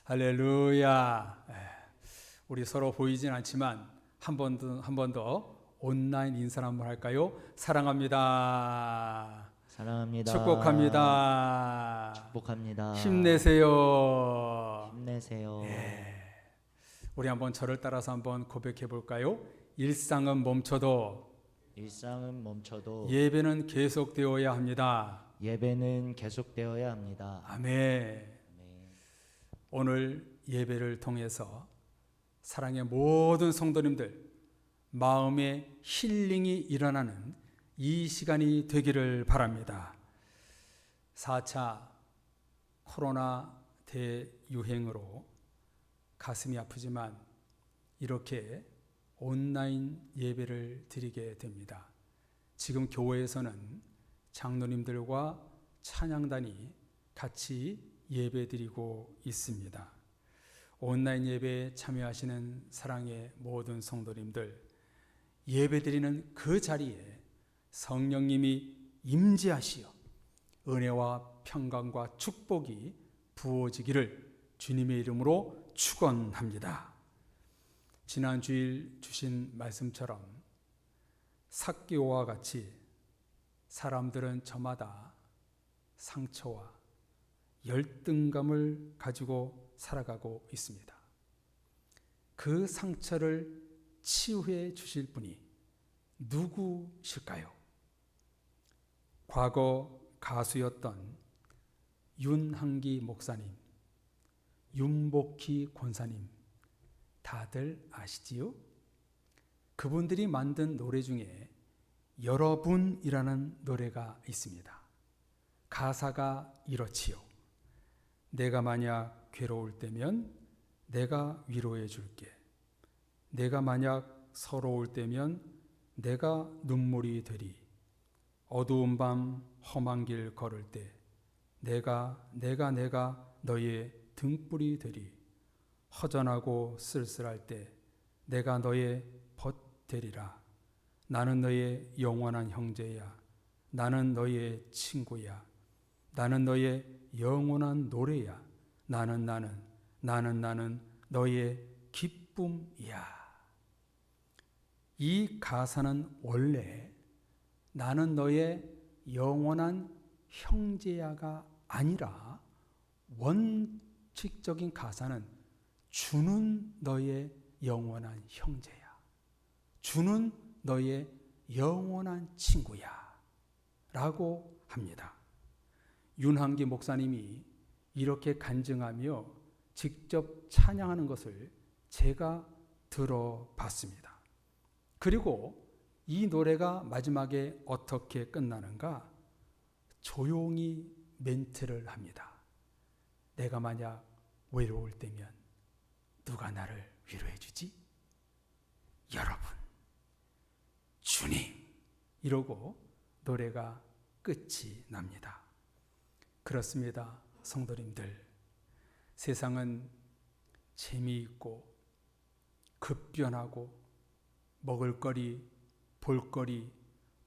할렐루야. 우리 서로 보이진 않지만 한 번 더 온라인 인사 한번 할까요? 사랑합니다. 사랑합니다. 축복합니다. 축복합니다. 힘내세요. 힘내세요. 우리 한번 저를 따라서 한번 고백해 볼까요? 일상은 멈춰도 일상은 멈춰도 예배는 계속되어야 합니다. 예배는 계속되어야 합니다. 아멘. 네. 오늘 예배를 통해서 사랑의 모든 성도님들 마음의 힐링이 일어나는 이 시간이 되기를 바랍니다. 4차 코로나 대유행으로 가슴이 아프지만 이렇게 온라인 예배를 드리게 됩니다. 지금 교회에서는 장로님들과 찬양단이 같이 예배 드리고 있습니다. 온라인 예배에 참여하시는 사랑의 모든 성도님들, 예배 드리는 그 자리에 성령님이 임재하시어 은혜와 평강과 축복이 부어지기를 주님의 이름으로 축원합니다. 지난 주일 주신 말씀처럼 삭개오와 같이 사람들은 저마다 상처와 열등감을 가지고 살아가고 있습니다. 그 상처를 치유해 주실 분이 누구실까요? 과거 가수였던 윤한기 목사님, 윤복희 권사님 다들 아시지요? 그분들이 만든 노래 중에 여러분이라는 노래가 있습니다. 가사가 이렇지요. 내가 만약 괴로울 때면 내가 위로해 줄게. 내가 만약 서러울 때면 내가 눈물이 되리. 어두운 밤 험한 길 걸을 때 내가 너의 등불이 되리. 허전하고 쓸쓸할 때 내가 너의 벗 되리라. 나는 너의 영원한 형제야. 나는 너의 친구야. 나는 너의 영원한 노래야. 나는 너의 기쁨이야. 이 가사는 원래 나는 너의 영원한 형제야가 아니라 원칙적인 가사는 주는 너의 영원한 형제야. 주는 너의 영원한 친구야. 라고 합니다. 윤한기 목사님이 이렇게 간증하며 직접 찬양하는 것을 제가 들어봤습니다. 그리고 이 노래가 마지막에 어떻게 끝나는가? 조용히 멘트를 합니다. 내가 만약 외로울 때면 누가 나를 위로해 주지? 여러분, 주님. 이러고 노래가 끝이 납니다. 그렇습니다. 성도님들, 세상은 재미있고 급변하고 먹을거리, 볼거리,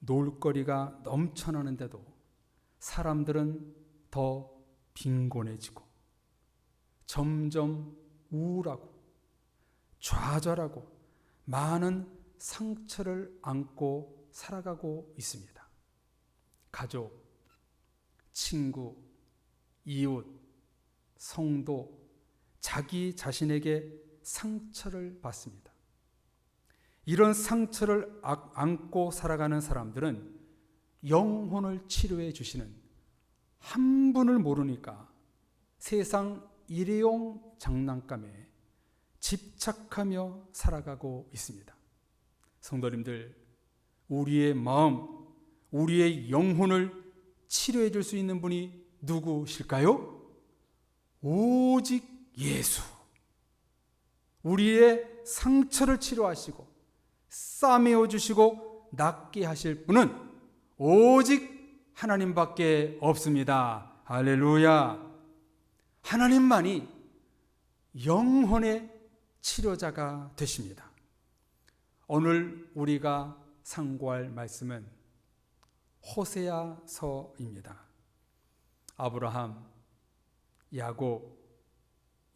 놀거리가 넘쳐나는데도 사람들은 더 빈곤해지고 점점 우울하고 좌절하고 많은 상처를 안고 살아가고 있습니다. 가족, 친구, 이웃, 성도, 자기 자신에게 상처를 받습니다. 이런 상처를 안고 살아가는 사람들은 영혼을 치료해 주시는 한 분을 모르니까 세상 일회용 장난감에 집착하며 살아가고 있습니다. 성도님들, 우리의 마음, 우리의 영혼을 치료해 줄 수 있는 분이 누구실까요? 오직 예수. 우리의 상처를 치료하시고 싸매어 주시고 낫게 하실 분은 오직 하나님밖에 없습니다. 할렐루야. 하나님만이 영혼의 치료자가 되십니다. 오늘 우리가 상고할 말씀은 호세아서입니다. 아브라함, 야곱,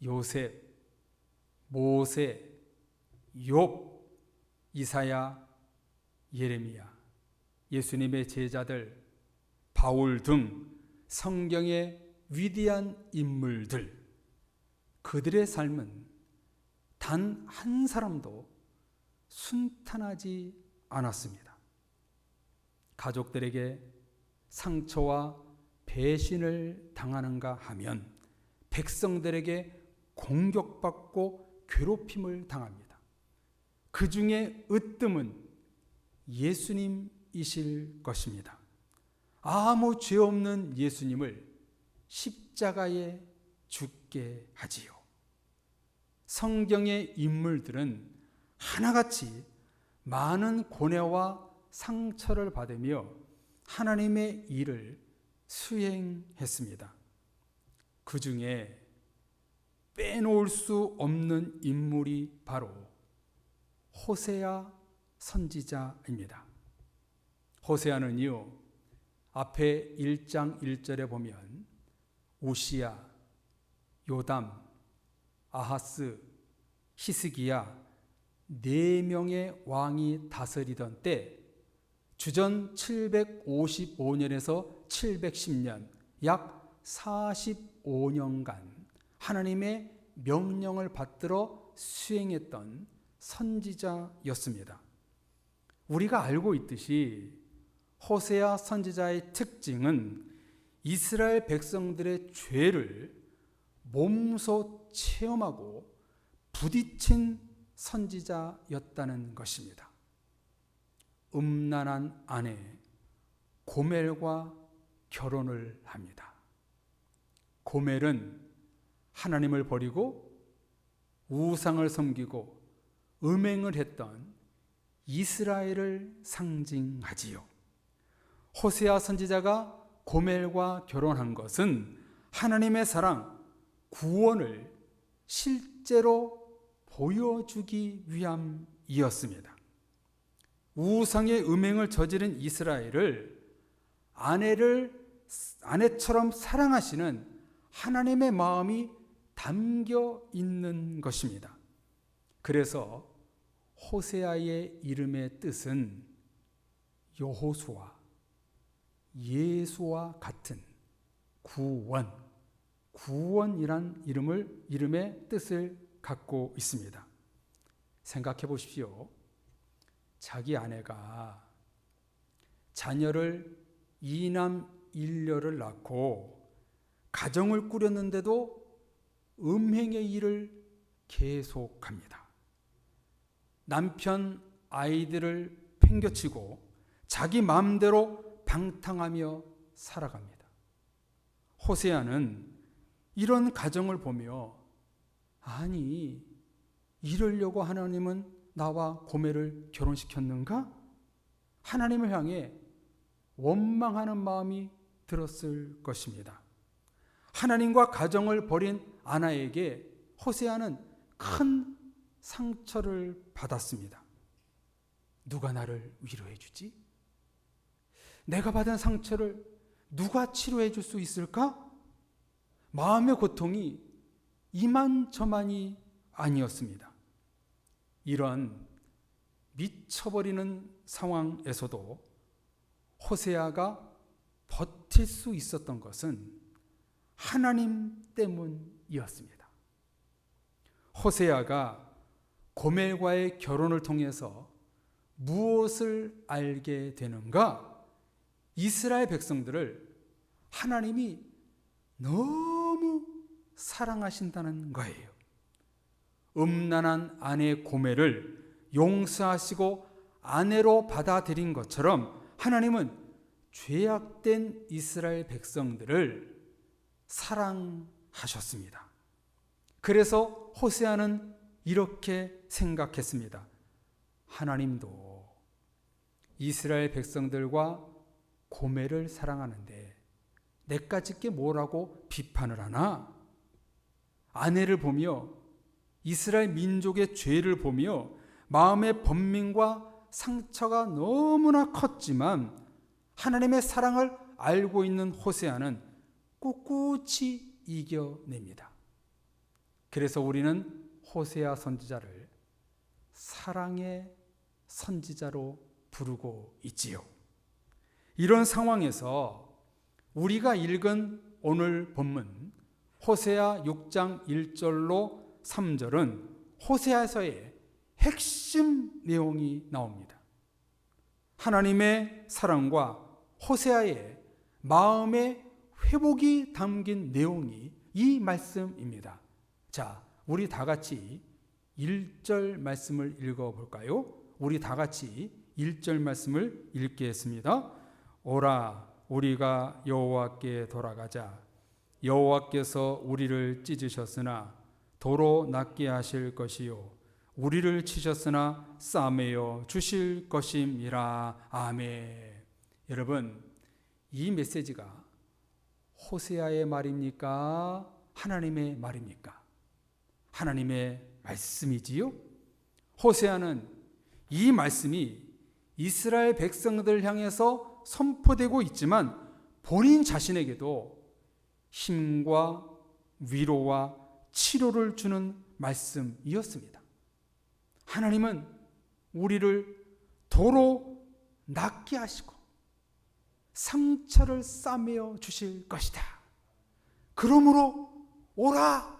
요셉, 모세, 욥, 이사야, 예레미야, 예수님의 제자들, 바울 등 성경의 위대한 인물들, 그들의 삶은 단 한 사람도 순탄하지 않았습니다. 가족들에게 상처와 배신을 당하는가 하면 백성들에게 공격받고 괴롭힘을 당합니다. 그 중에 으뜸은 예수님이실 것입니다. 아무 죄 없는 예수님을 십자가에 죽게 하지요. 성경의 인물들은 하나같이 많은 고뇌와 상처를 받으며 하나님의 일을 수행했습니다. 그 중에 빼놓을 수 없는 인물이 바로 호세아 선지자입니다. 호세아는요, 앞에 1장 1절에 보면 우시야, 요담, 아하스, 히스기야 4명의 왕이 다스리던 때 주전 755년에서 710년 약 45년간 하나님의 명령을 받들어 수행했던 선지자였습니다. 우리가 알고 있듯이 호세아 선지자의 특징은 이스라엘 백성들의 죄를 몸소 체험하고 부딪힌 선지자였다는 것입니다. 음란한 아내 고멜과 결혼을 합니다. 고멜은 하나님을 버리고 우상을 섬기고 음행을 했던 이스라엘을 상징하지요. 호세아 선지자가 고멜과 결혼한 것은 하나님의 사랑, 구원을 실제로 보여주기 위함이었습니다. 우상의 음행을 저지른 이스라엘을 아내처럼 사랑하시는 하나님의 마음이 담겨 있는 것입니다. 그래서 호세아의 이름의 뜻은 여호수아, 예수와 같은 구원이란 이름의 뜻을 갖고 있습니다. 생각해 보십시오. 자기 아내가 자녀를 2남 1녀를 낳고 가정을 꾸렸는데도 음행의 일을 계속합니다. 남편 아이들을 팽겨치고 자기 마음대로 방탕하며 살아갑니다. 호세아는 이런 가정을 보며 아니, 이러려고 하나님은 나와 고멜을 결혼시켰는가? 하나님을 향해 원망하는 마음이 들었을 것입니다. 하나님과 가정을 버린 아내에게 호세아는 큰 상처를 받았습니다. 누가 나를 위로해 주지? 내가 받은 상처를 누가 치료해 줄 수 있을까? 마음의 고통이 이만저만이 아니었습니다. 이런 미쳐버리는 상황에서도 호세아가 버틸 수 있었던 것은 하나님 때문이었습니다. 호세아가 고멜과의 결혼을 통해서 무엇을 알게 되는가? 이스라엘 백성들을 하나님이 너무 사랑하신다는 거예요. 음란한 아내 고멜을 용서하시고 아내로 받아들인 것처럼 하나님은 죄악된 이스라엘 백성들을 사랑하셨습니다. 그래서 호세아는 이렇게 생각했습니다. 하나님도 이스라엘 백성들과 고멜을 사랑하는데 내까짓 게 뭐라고 비판을 하나? 아내를 보며 이스라엘 민족의 죄를 보며 마음의 번민과 상처가 너무나 컸지만 하나님의 사랑을 알고 있는 호세아는 꿋꿋이 이겨냅니다. 그래서 우리는 호세아 선지자를 사랑의 선지자로 부르고 있지요. 이런 상황에서 우리가 읽은 오늘 본문 호세아 6장 1절로 3절은 호세아서의 핵심 내용이 나옵니다. 하나님의 사랑과 호세아의 마음의 회복이 담긴 내용이 이 말씀입니다. 자, 우리 다 같이 1절 말씀을 읽어볼까요? 우리 다 같이 1절 말씀을 읽겠습니다. 오라, 우리가 여호와께 돌아가자. 여호와께서 우리를 찢으셨으나 도로 낫게 하실 것이요 우리를 치셨으나 싸매어 주실 것임이라. 아멘. 여러분, 이 메시지가 호세아의 말입니까? 하나님의 말입니까? 하나님의 말씀이지요. 호세아는 이 말씀이 이스라엘 백성들 향해서 선포되고 있지만 본인 자신에게도 힘과 위로와 치료를 주는 말씀이었습니다. 하나님은 우리를 도로 낫게 하시고 상처를 싸매어 주실 것이다. 그러므로 오라,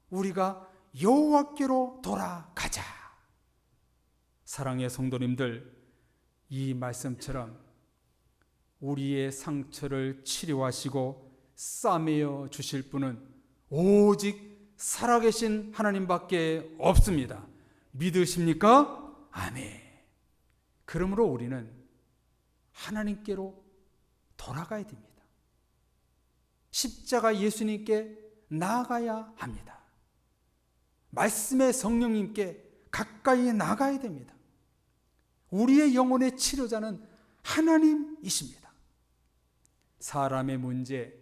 우리가 여호와께로 돌아가자. 사랑의 성도님들, 이 말씀처럼 우리의 상처를 치료하시고 싸매어 주실 분은 오직 살아계신 하나님밖에 없습니다. 믿으십니까? 아멘. 그러므로 우리는 하나님께로 돌아가야 됩니다. 십자가 예수님께 나아가야 합니다. 말씀의 성령님께 가까이 나가야 됩니다. 우리의 영혼의 치료자는 하나님이십니다. 사람의 문제,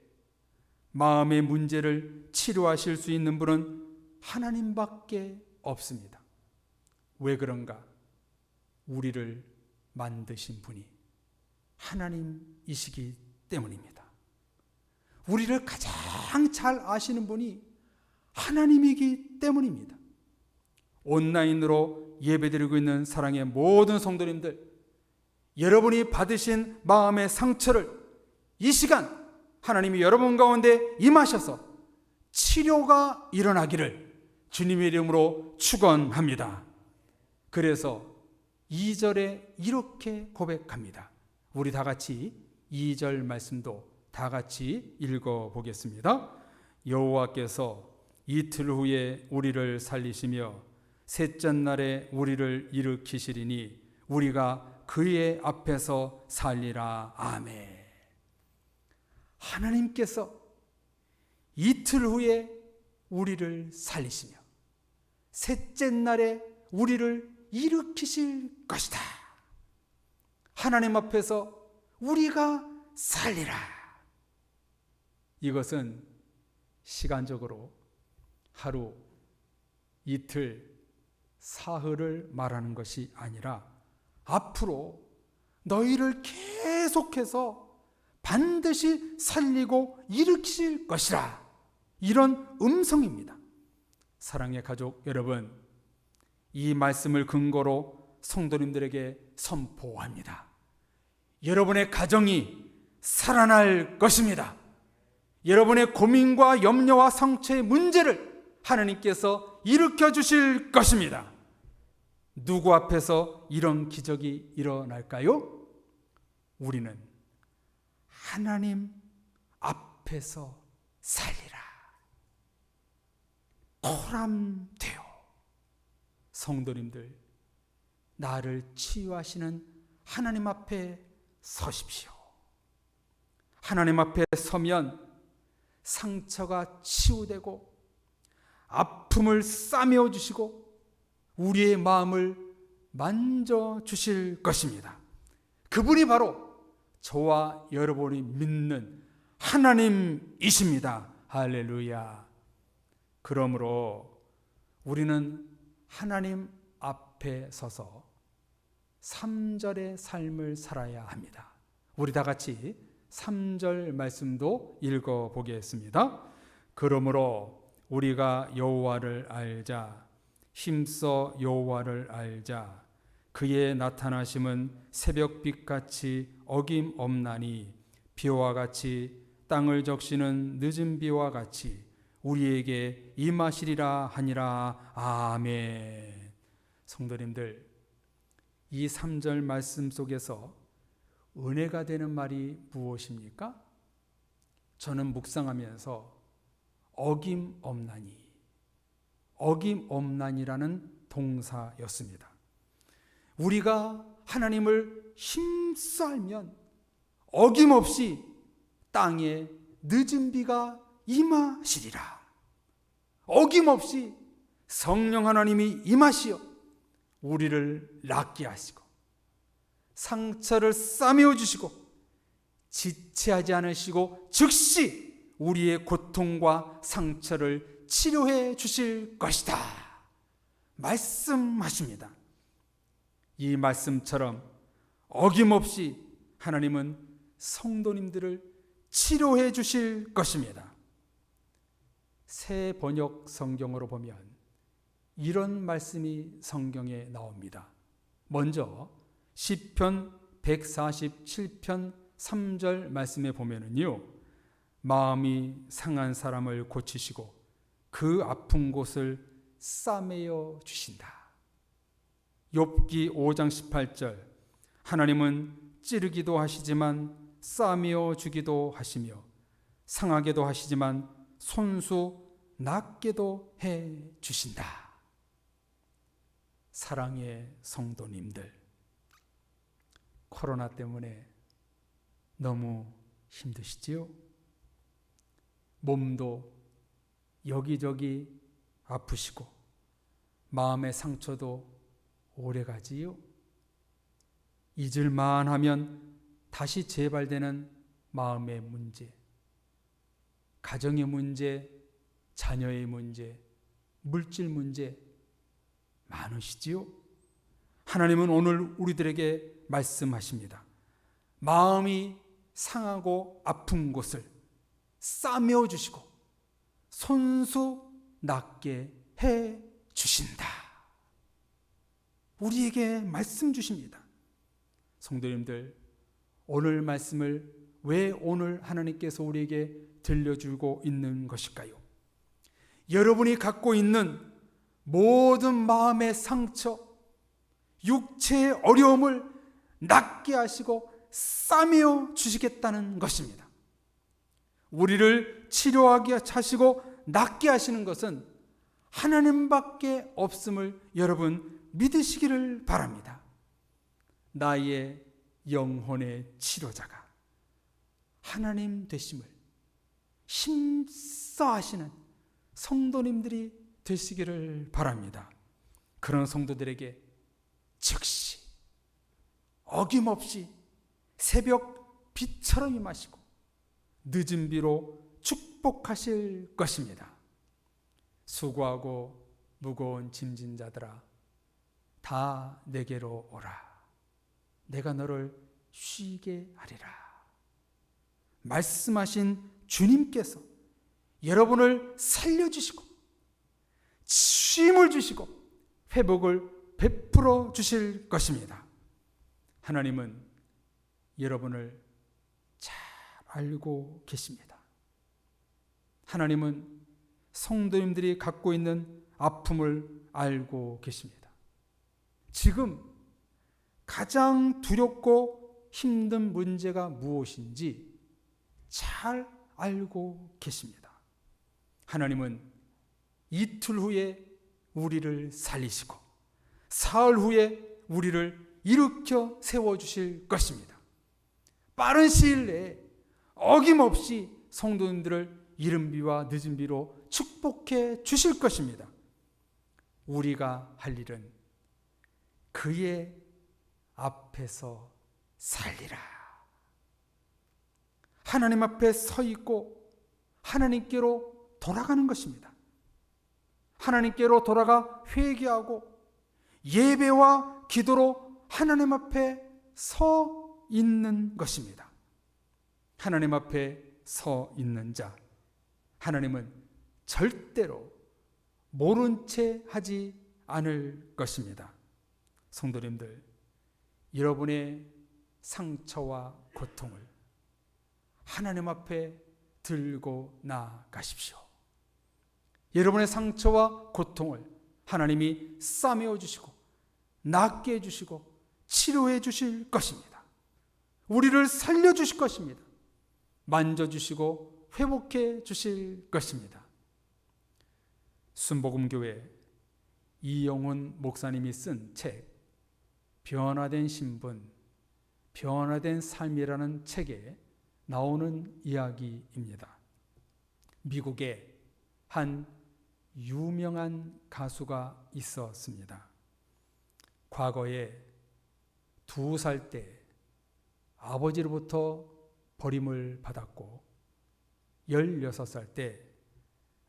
마음의 문제를 치료하실 수 있는 분은 하나님밖에 없습니다. 왜 그런가? 우리를 만드신 분이 하나님이시기 때문입니다. 우리를 가장 잘 아시는 분이 하나님이기 때문입니다. 온라인으로 예배드리고 있는 사랑의 모든 성도님들, 여러분이 받으신 마음의 상처를 이 시간 하나님이 여러분 가운데 임하셔서 치료가 일어나기를 주님의 이름으로 축원합니다. 그래서 2절에 이렇게 고백합니다. 우리 다 같이 2절 말씀도 다 같이 읽어보겠습니다. 여호와께서 이틀 후에 우리를 살리시며 셋째 날에 우리를 일으키시리니 우리가 그의 앞에서 살리라. 아멘. 하나님께서 이틀 후에 우리를 살리시며 셋째 날에 우리를 일으키실 것이다. 하나님 앞에서 우리가 살리라. 이것은 시간적으로 하루, 이틀, 사흘을 말하는 것이 아니라 앞으로 너희를 계속해서 반드시 살리고 일으키실 것이라. 이런 음성입니다. 사랑의 가족 여러분, 이 말씀을 근거로 성도님들에게 선포합니다. 여러분의 가정이 살아날 것입니다. 여러분의 고민과 염려와 상처의 문제를 하나님께서 일으켜 주실 것입니다. 누구 앞에서 이런 기적이 일어날까요? 우리는 하나님 앞에서 살리라. 코람되어 성도님들, 나를 치유하시는 하나님 앞에 서십시오. 하나님 앞에 서면 상처가 치유되고 아픔을 싸매어 주시고 우리의 마음을 만져주실 것입니다. 그분이 바로 저와 여러분이 믿는 하나님이십니다. 할렐루야. 그러므로 우리는 하나님 앞에 서서 3절의 삶을 살아야 합니다. 우리 다 같이 3절 말씀도 읽어보겠습니다. 그러므로 우리가 여호와를 알자. 힘써 여호와를 알자. 그의 나타나심은 새벽빛같이 어김없나니 비와 같이 땅을 적시는 늦은 비와 같이 우리에게 임하시리라 하니라. 아멘. 성도님들, 이 3절 말씀 속에서 은혜가 되는 말이 무엇입니까? 저는 묵상하면서 어김없나니라는 동사였습니다. 우리가 하나님을 힘써 알면 어김없이 땅에 늦은 비가 임하시리라. 어김없이 성령 하나님이 임하시어 우리를 낫게 하시고 상처를 싸매어 주시고 지체하지 않으시고 즉시 우리의 고통과 상처를 치료해 주실 것이다 말씀하십니다. 이 말씀처럼 어김없이 하나님은 성도님들을 치료해 주실 것입니다. 새 번역 성경으로 보면 이런 말씀이 성경에 나옵니다. 먼저 시편 147편 3절 말씀에 보면은요, 마음이 상한 사람을 고치시고 그 아픈 곳을 싸매어 주신다. 욥기 5장 18절, 하나님은 찌르기도 하시지만 싸매어 주기도 하시며 상하게도 하시지만 손수 낫게도 해 주신다. 사랑의 성도님들, 코로나 때문에 너무 힘드시지요? 몸도 여기저기 아프시고 마음의 상처도 오래가지요? 잊을만 하면 다시 재발되는 마음의 문제, 가정의 문제, 자녀의 문제, 물질 문제 많으시지요? 하나님은 오늘 우리들에게 말씀하십니다. 마음이 상하고 아픈 곳을 싸매어 주시고 손수 낫게 해 주신다. 우리에게 말씀 주십니다. 성도님들, 오늘 말씀을 왜 오늘 하나님께서 우리에게 들려주고 있는 것일까요? 여러분이 갖고 있는 모든 마음의 상처, 육체의 어려움을 낫게 하시고 싸매어 주시겠다는 것입니다. 우리를 치료하게 하시고 낫게 하시는 것은 하나님밖에 없음을 여러분 믿으시기를 바랍니다. 나의 영혼의 치료자가 하나님 되심을 힘써 하시는 성도님들이 되시기를 바랍니다. 그런 성도들에게 즉시 어김없이 새벽 빛처럼 임하시고 늦은 비로 축복하실 것입니다. 수고하고 무거운 짐진 자들아, 다 내게로 오라. 내가 너를 쉬게 하리라. 말씀하신 주님께서 여러분을 살려주시고 쉼을 주시고 회복을 베풀어 주실 것입니다. 하나님은 여러분을 잘 알고 계십니다. 하나님은 성도님들이 갖고 있는 아픔을 알고 계십니다. 지금 가장 두렵고 힘든 문제가 무엇인지 잘 알고 계십니다. 하나님은 이틀 후에 우리를 살리시고 사흘 후에 우리를 일으켜 세워주실 것입니다. 빠른 시일 내에 어김없이 성도님들을 이른 비와 늦은 비로 축복해 주실 것입니다. 우리가 할 일은 그의 앞에서 살리라. 하나님 앞에 서 있고 하나님께로 돌아가는 것입니다. 하나님께로 돌아가 회개하고 예배와 기도로 하나님 앞에 서 있는 것입니다. 하나님 앞에 서 있는 자, 하나님은 절대로 모른 채 하지 않을 것입니다. 성도님들, 여러분의 상처와 고통을 하나님 앞에 들고 나가십시오. 여러분의 상처와 고통을 하나님이 싸매어 주시고 낫게 해주시고 치료해 주실 것입니다. 우리를 살려주실 것입니다. 만져주시고 회복해 주실 것입니다. 순복음교회 이영훈 목사님이 쓴 책 변화된 신분, 변화된 삶이라는 책에 나오는 이야기입니다. 미국에 한 유명한 가수가 있었습니다. 과거에 2살 때 아버지로부터 버림을 받았고 16살 때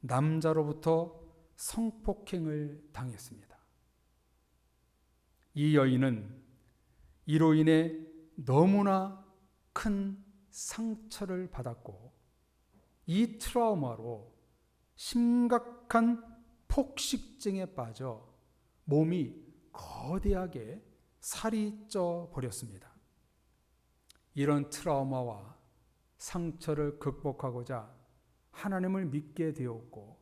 남자로부터 성폭행을 당했습니다. 이 여인은 이로 인해 너무나 큰 상처를 받았고 이 트라우마로 심각한 폭식증에 빠져 몸이 거대하게 살이 쪄 버렸습니다. 이런 트라우마와 상처를 극복하고자 하나님을 믿게 되었고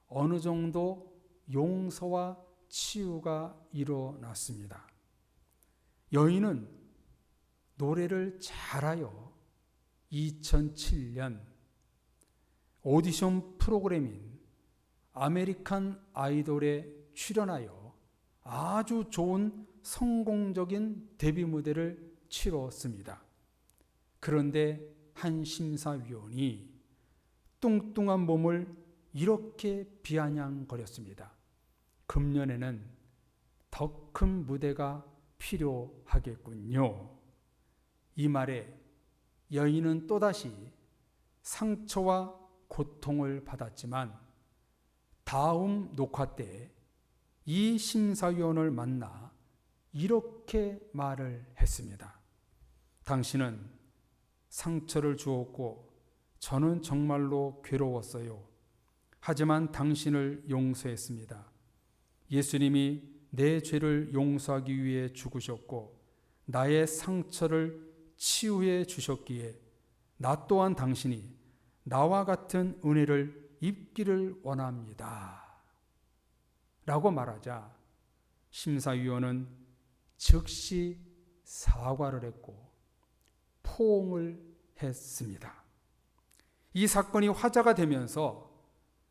어느 정도 용서와 치유가 일어났습니다. 여인은 노래를 잘하여 2007년 오디션 프로그램인 아메리칸 아이돌에 출연하여 아주 좋은 성공적인 데뷔 무대를 치렀습니다. 그런데 한 심사위원이 뚱뚱한 몸을 이렇게 비아냥거렸습니다. 금년에는 더 큰 무대가 필요하겠군요. 이 말에 여인은 또다시 상처와 고통을 받았지만 다음 녹화 때 이 심사위원을 만나 이렇게 말을 했습니다. 당신은 상처를 주었고 저는 정말로 괴로웠어요. 하지만 당신을 용서했습니다. 예수님이 내 죄를 용서하기 위해 죽으셨고 나의 상처를 치유해 주셨기에 나 또한 당신이 나와 같은 은혜를 입기를 원합니다. 라고 말하자 심사위원은 즉시 사과를 했고 포옹을 했습니다. 이 사건이 화제가 되면서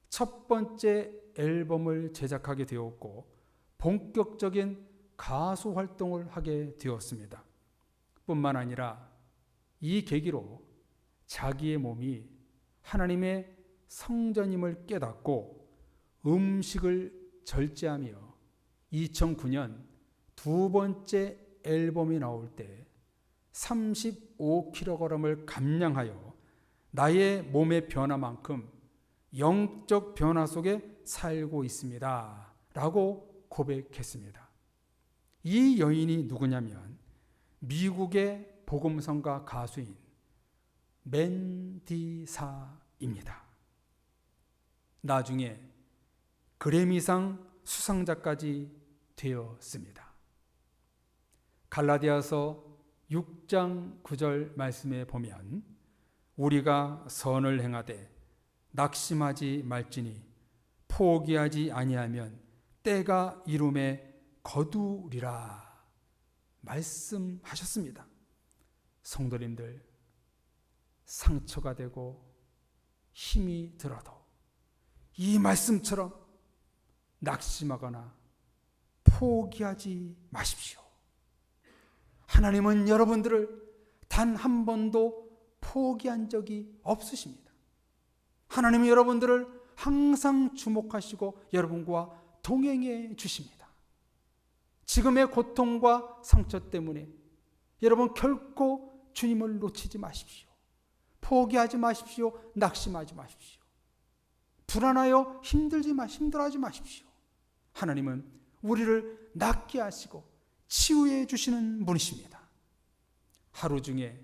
첫 번째 앨범을 제작하게 되었고 본격적인 가수 활동을 하게 되었습니다. 뿐만 아니라 이 계기로 자기의 몸이 하나님의 성전임을 깨닫고 음식을 절제하며 2009년 2번째 앨범이 나올 때 35kg을 감량하여 나의 몸의 변화만큼 영적 변화 속에 살고 있습니다. 라고 고백했습니다. 이 여인이 누구냐면 미국의 복음성가 가수인 맨디사입니다. 나중에 그래미상 수상자까지 되었습니다. 갈라디아서 6장 9절 말씀에 보면 우리가 선을 행하되 낙심하지 말지니 포기하지 아니하면 때가 이름에 거두리라 말씀하셨습니다. 성도님들, 상처가 되고 힘이 들어도 이 말씀처럼 낙심하거나 포기하지 마십시오. 하나님은 여러분들을 단 한 번도 포기한 적이 없으십니다. 하나님은 여러분들을 항상 주목하시고 여러분과 동행해 주십니다. 지금의 고통과 상처 때문에 여러분 결코 주님을 놓치지 마십시오. 포기하지 마십시오. 낙심하지 마십시오. 불안하여 힘들어하지 마십시오. 하나님은 우리를 낫게 하시고 치유해 주시는 분이십니다. 하루 중에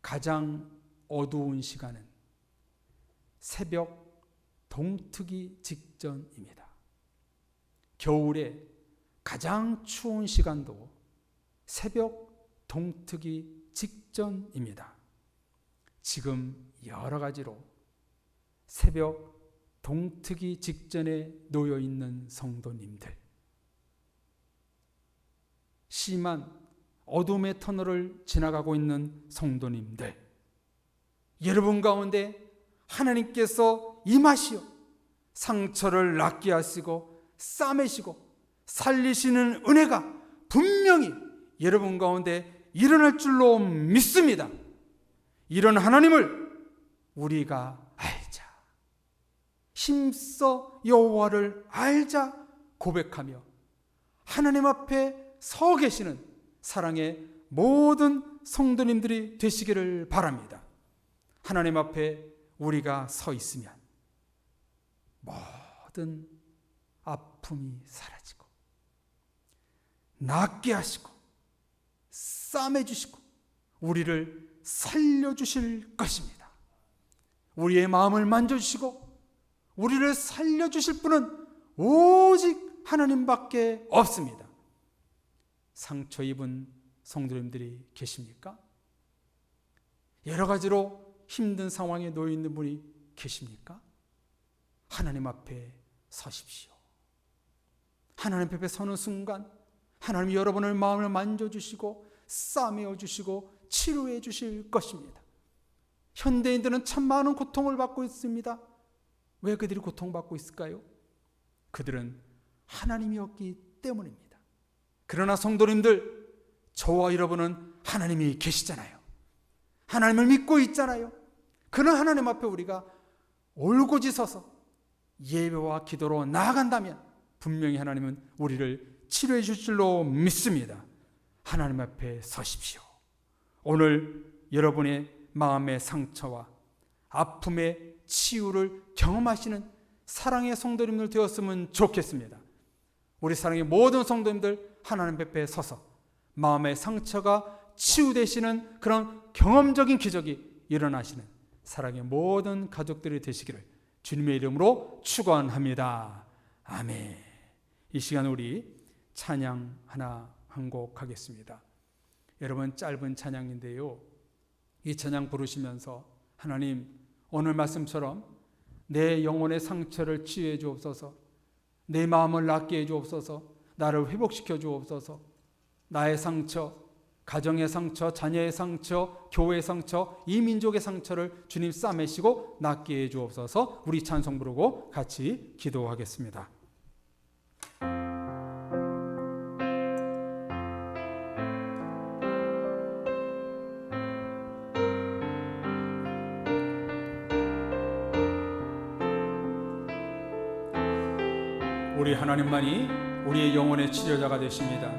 가장 어두운 시간은 새벽 동트기 직전입니다. 겨울에 가장 추운 시간도 새벽 동트기 직전입니다. 지금 여러 가지로 새벽 동트기 직전에 놓여 있는 성도님들, 심한 어둠의 터널을 지나가고 있는 성도님들, 여러분 가운데 하나님께서 임하시어 상처를 낫게 하시고 싸매시고 살리시는 은혜가 분명히 여러분 가운데 일어날 줄로 믿습니다. 이런 하나님을 우리가 알자, 힘써 여호와를 알자 고백하며 하나님 앞에 서 계시는 사랑의 모든 성도님들이 되시기를 바랍니다. 하나님 앞에 우리가 서 있으면 모든 아픔이 사라지고 낫게 하시고 싸매주시고 우리를 살려주실 것입니다. 우리의 마음을 만져주시고 우리를 살려주실 분은 오직 하나님밖에 없습니다. 상처 입은 성도님들이 계십니까? 여러 가지로 힘든 상황에 놓여 있는 분이 계십니까? 하나님 앞에 서십시오. 하나님 앞에 서는 순간 하나님이 여러분의 마음을 만져주시고 싸매어 주시고 치료해 주실 것입니다. 현대인들은 참 많은 고통을 받고 있습니다. 왜 그들이 고통받고 있을까요? 그들은 하나님이 없기 때문입니다. 그러나 성도님들, 저와 여러분은 하나님이 계시잖아요. 하나님을 믿고 있잖아요. 그런 하나님 앞에 우리가 올곧이 서서 예배와 기도로 나아간다면 분명히 하나님은 우리를 치료해 줄 줄로 믿습니다. 하나님 앞에 서십시오. 오늘 여러분의 마음의 상처와 아픔의 치유를 경험하시는 사랑의 성도님들 되었으면 좋겠습니다. 우리 사랑의 모든 성도님들 하나님 앞에 서서 마음의 상처가 치유되시는 그런 경험적인 기적이 일어나시는 사랑의 모든 가족들이 되시기를 주님의 이름으로 축원합니다. 아멘. 이 시간 우리 찬양 하나 한 곡 하겠습니다. 여러분, 짧은 찬양인데요, 이 찬양 부르시면서 하나님, 오늘 말씀처럼 내 영혼의 상처를 치유해 주옵소서, 내 마음을 낫게 해 주옵소서, 나를 회복시켜 주옵소서, 나의 상처, 가정의 상처, 자녀의 상처, 교회의 상처, 이 민족의 상처를 주님 싸매시고 낫게 해 주옵소서. 우리 찬송 부르고 같이 기도하겠습니다. 우리 하나님만이 우리의 영혼의 치료자가 되십니다.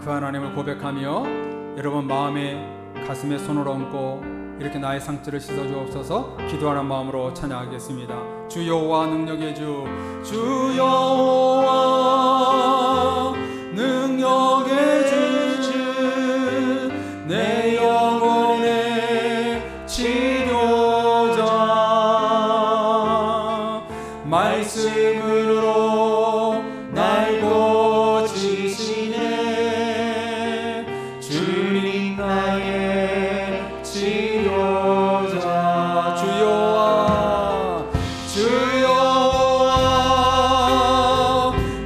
그 하나님을 고백하며 여러분 마음에 가슴에 손을 얹고 이렇게 나의 상처를 씻어주옵소서. 기도하는 마음으로 찬양하겠습니다. 주 여호와 능력의 주, 주 여호와 능력의 주, 내 영혼의 치료자, 말씀으로 날 고치시네. 주님 나의 치료자. 주 여호와, 주 여호와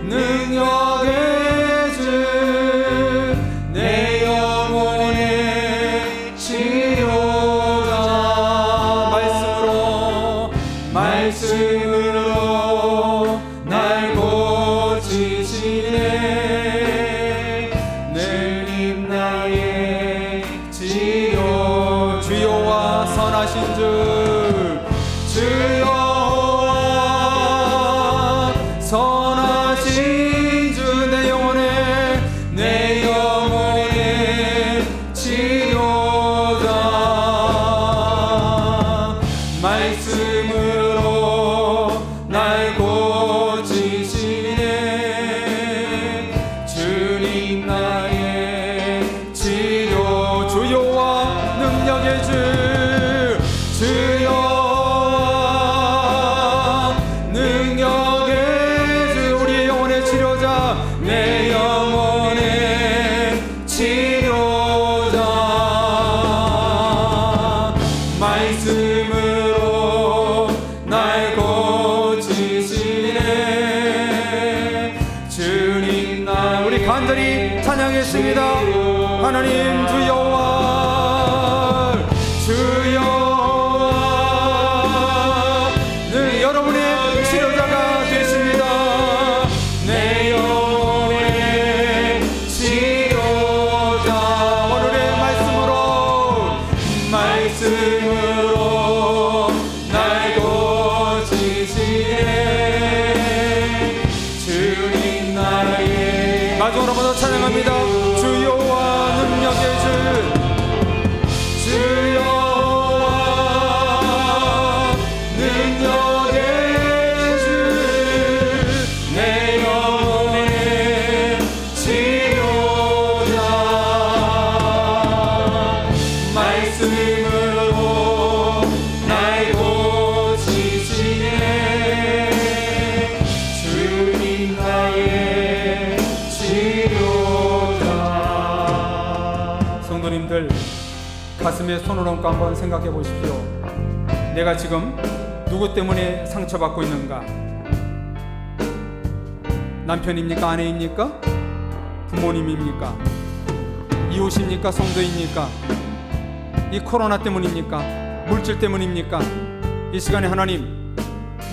능력의 주, 내 영혼의 치료자, 말씀으로 날 고치시네. 내 영혼의 치료자 말씀으로 날 고치시네 주님 나 우리 간절히 찬양했습니다. 하나님 주 여호와 주 여호와 늘 여러분의 치료자가 되십니다. 내 영혼의 치료자 오늘의 말씀으로 날 고치시네 주님 나의 마지막으로 한번 더 찬양합니다. 주 여호와 능력의 주 여호와 능력의 주 내 영혼의 치료자 말씀으로 날 고치시네 주님 나의 치료자 성도님들 가슴에 손을 얹고 한번 생각해 보십시오. 내가 지금 누구 때문에 상처받고 있는가? 남편입니까? 아내입니까? 부모님입니까? 이웃입니까? 성도입니까? 이 코로나 때문입니까? 물질 때문입니까? 이 시간에 하나님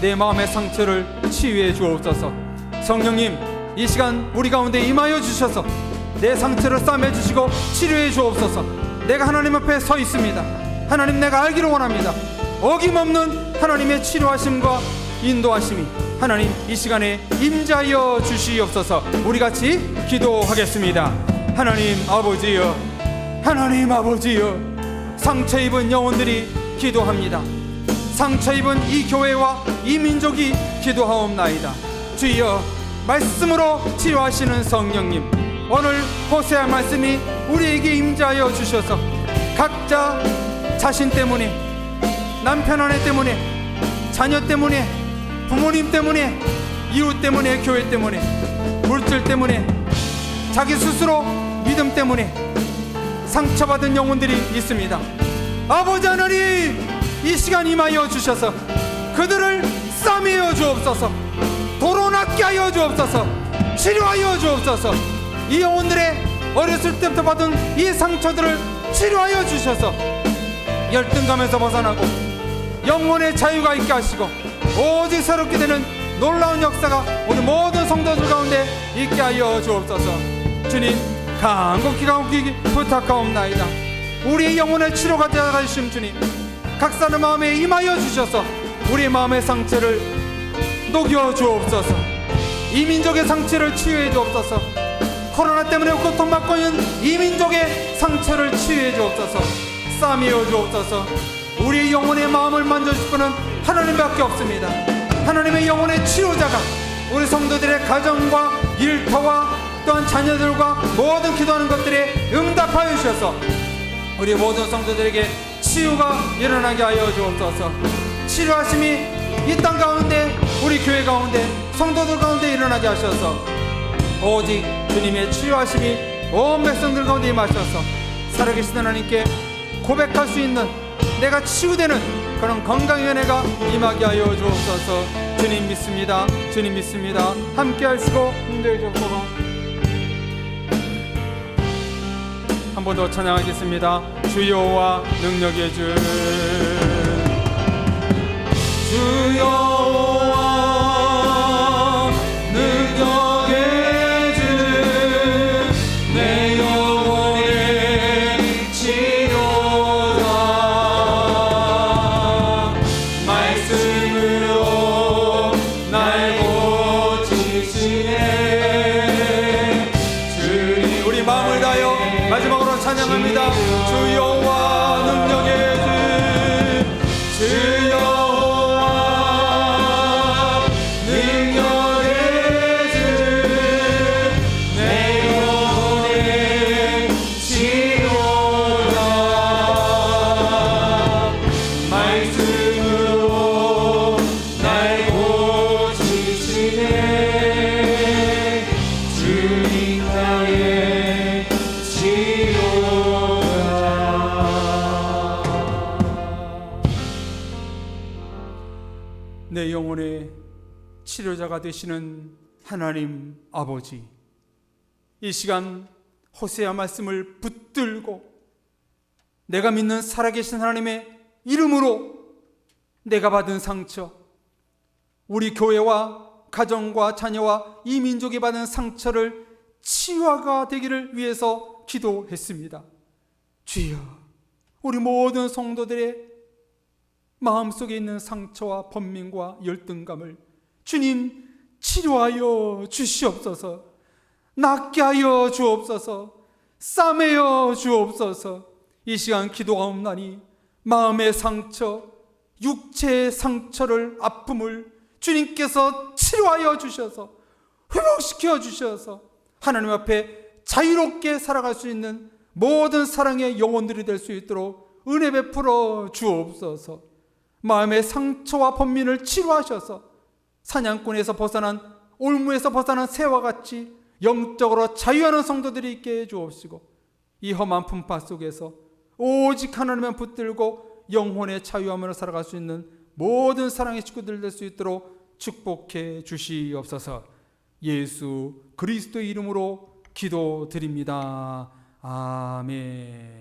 내 마음의 상처를 치유해 주옵소서. 성령님 이 시간 우리 가운데 임하여 주셔서 내 상처를 싸매 주시고 치료해 주옵소서. 내가 하나님 앞에 서 있습니다. 하나님 내가 알기를 원합니다. 어김없는 하나님의 치료하심과 인도하심이 하나님 이 시간에 임자여 주시옵소서. 우리 같이 기도하겠습니다. 하나님 아버지여 하나님 아버지여 상처 입은 영혼들이 기도합니다. 상처 입은 이 교회와 이 민족이 기도하옵나이다. 주여 말씀으로 치료하시는 성령님 오늘 호세아 말씀이 우리에게 임자하여 주셔서 각자 자신 때문에 남편 아내 때문에 자녀 때문에 부모님 때문에 이웃 때문에 교회 때문에 물질 때문에 자기 스스로 믿음 때문에 상처받은 영혼들이 있습니다. 아버지 하나님 이 시간 임하여 주셔서 그들을 싸매어 주옵소서. 도로 낫게 하여 주옵소서. 치료하여 주옵소서. 이 영혼들의 어렸을 때부터 받은 이 상처들을 치료하여 주셔서 열등감에서 벗어나고 영혼의 자유가 있게 하시고 오직 새롭게 되는 놀라운 역사가 우리 모든 성도들 가운데 있게 하여 주옵소서. 주님 간곡히 부탁하옵나이다. 우리의 영혼의 치료가 되어가주신 주님 각 사람 마음에 임하여 주셔서 우리의 마음의 상처를 녹여 주옵소서. 이 민족의 상처를 치유해 주옵소서. 코로나 때문에 고통받고 있는 이 민족의 상처를 치유해 주옵소서. 싸매어 주옵소서. 우리의 영혼의 마음을 만져줄 분은 하나님밖에 없습니다. 하나님의 영혼의 치료자가 우리 성도들의 가정과 일터와 또한 자녀들과 모든 기도하는 것들에 응답하여 주셔서 우리 모든 성도들에게 치유가 일어나게 하여 주옵소서. 치료하심이 이 땅 가운데 우리 교회 가운데 성도들 가운데 일어나게 하셔서 오직 주님의 치유하심이 온 백성들 가운데 임하셔서 살아계신 하나님께 고백할 수 있는 내가 치유되는 그런 건강의 은혜가 임하게 하여 주옵소서. 주님 믿습니다. 주님 믿습니다. 함께 하시고 인도해 주옵소서. 한 번 더 찬양하겠습니다. 주 여호와 능력의 주 여호와 능력의 주 내 영혼의 치료자 말씀으로 날 고치시네 주님 우리 마음을 다하여 마지막으로 찬양합니다. 주 여호와 능력의 주 여호와 능력의 주 내 영혼의 치료자 말씀으로 날 고치시네 주 영혼의 치료자가 되시는 하나님 아버지, 이 시간 호세아 말씀을 붙들고 내가 믿는 살아계신 하나님의 이름으로 내가 받은 상처, 우리 교회와 가정과 자녀와 이 민족이 받은 상처를 치유가 되기를 위해서 기도했습니다. 주여, 우리 모든 성도들의 마음속에 있는 상처와 번민과 열등감을 주님 치료하여 주시옵소서. 낫게 하여 주옵소서. 싸매어 주옵소서. 이 시간 기도하옵나니 마음의 상처, 육체의 상처를, 아픔을 주님께서 치료하여 주셔서 회복시켜 주셔서 하나님 앞에 자유롭게 살아갈 수 있는 모든 사랑의 영혼들이 될 수 있도록 은혜 베풀어 주옵소서. 마음의 상처와 번민을 치료하셔서 사냥꾼에서 벗어난, 올무에서 벗어난 새와 같이 영적으로 자유하는 성도들이 있게 해 주옵시고, 이 험한 풍파 속에서 오직 하나님만 붙들고 영혼의 자유함으로 살아갈 수 있는 모든 사랑의 식구들 될 수 있도록 축복해 주시옵소서. 예수 그리스도의 이름으로 기도드립니다. 아멘.